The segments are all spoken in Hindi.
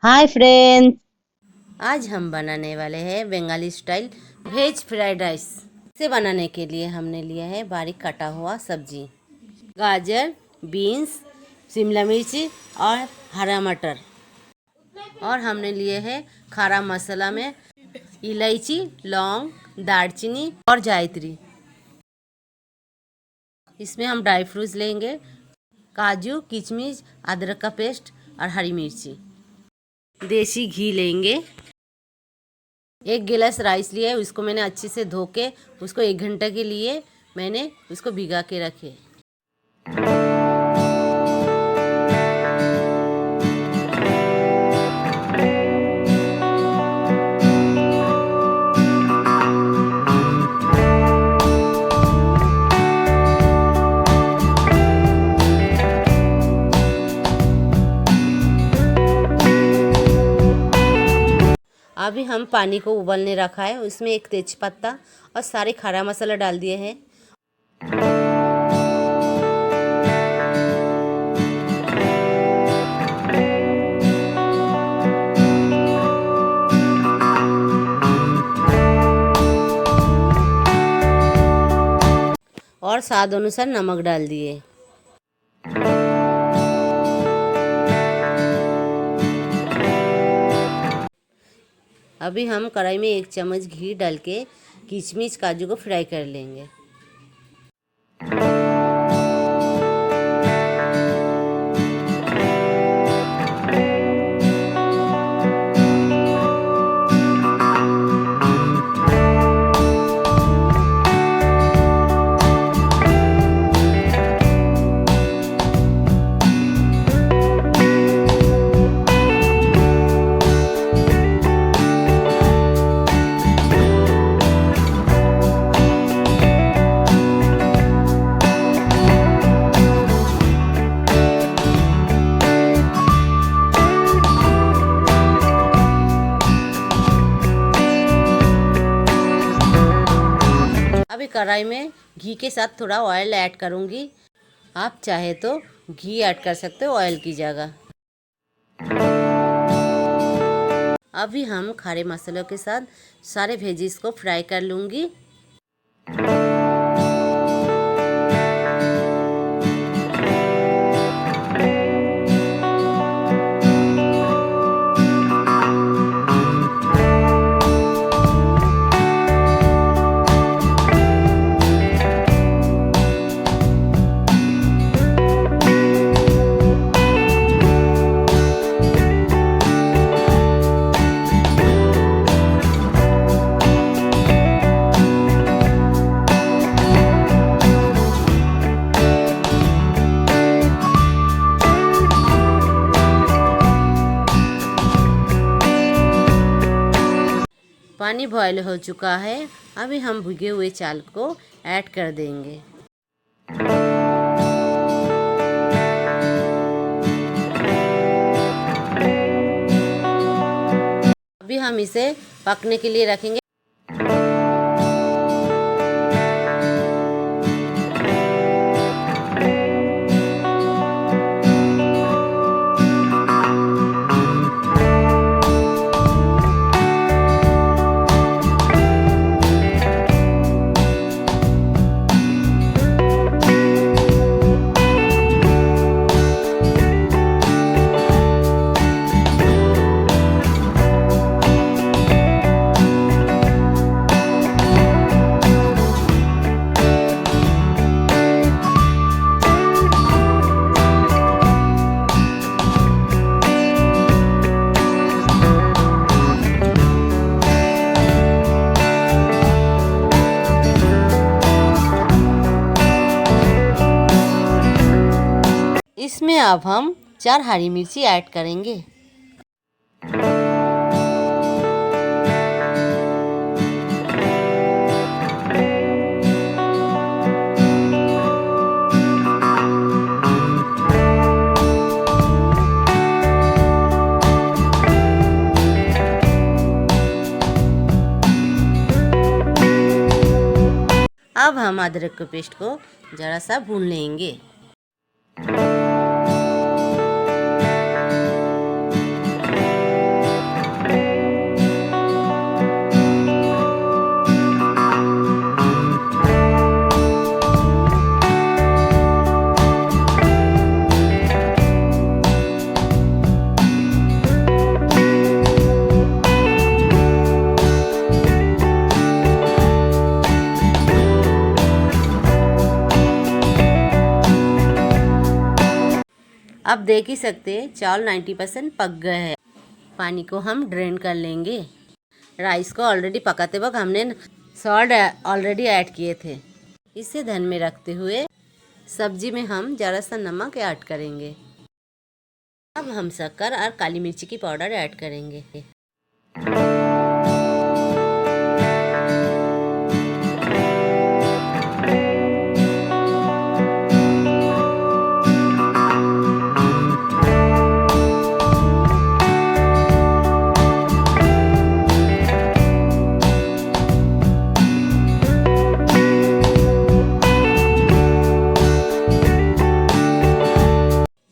Hi friends. आज हम बनाने वाले हैं Bengali style veg fried rice. इसे बनाने के लिए हमने लिया है बारीक कटा हुआ सब्जी, गाजर, बीन्स, शिमला मिर्ची और हरा मटर। और हमने लिए है खारा मसाला में इलायची, लौंग, दालचीनी और जायत्री। इसमें हम ड्राई फ्रूट्स लेंगे, काजू, किशमिश, अदरक का पेस्ट और हरी मिर्ची। देसी घी लेंगे। एक गिलास राइस लिया है, उसको मैंने अच्छे से धो के उसको 1 घंटे के लिए मैंने उसको भिगा के रखे। अभी हम पानी को उबलने रखा है, उसमें एक तेजपत्ता और सारे खड़ा मसाला डाल दिए हैं। और स्वाद अनुसार नमक डाल दिए। अभी हम कढ़ाई में 1 चम्मच घी डाल के किशमिश काजू को फ्राई कर लेंगे। अभी कढ़ाई में घी के साथ थोड़ा ऑयल ऐड करूँगी। आप चाहे तो घी ऐड कर सकते हो ऑयल की जगह। अभी हम खड़े मसालों के साथ सारे वेजिस को फ्राई कर लूँगी। पानी बॉयल हो चुका है। अभी हम भुगे हुए चावल को ऐड कर देंगे। अभी हम इसे पकने के लिए रखेंगे। इसमें अब हम 4 हरी मिर्ची ऐड करेंगे। अब हम अदरक के पेस्ट को ज़रा सा भून लेंगे। अब देख ही सकते हैं चावल 90% पक गए हैं। पानी को हम ड्रेन कर लेंगे। राइस को ऑलरेडी पकाते वक्त हमने सॉल्ट ऑलरेडी ऐड किए थे। इसे ध्यान में रखते हुए सब्जी में हम ज़रा सा नमक ऐड करेंगे। अब हम शक्कर और काली मिर्ची की पाउडर ऐड करेंगे।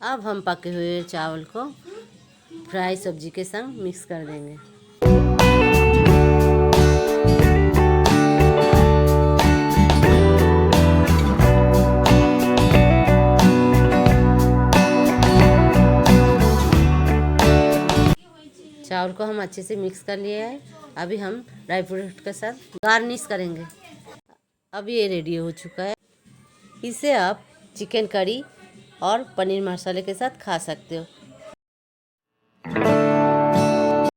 अब हम पके हुए चावल को फ्राई सब्जी के संग मिक्स कर देंगे। चावल को हम अच्छे से मिक्स कर लिए हैं। अभी हम ड्राई फ्रूट के साथ गार्निश करेंगे। अब ये रेडी हो चुका है। इसे आप चिकन करी और पनीर मसाले के साथ खा सकते हो।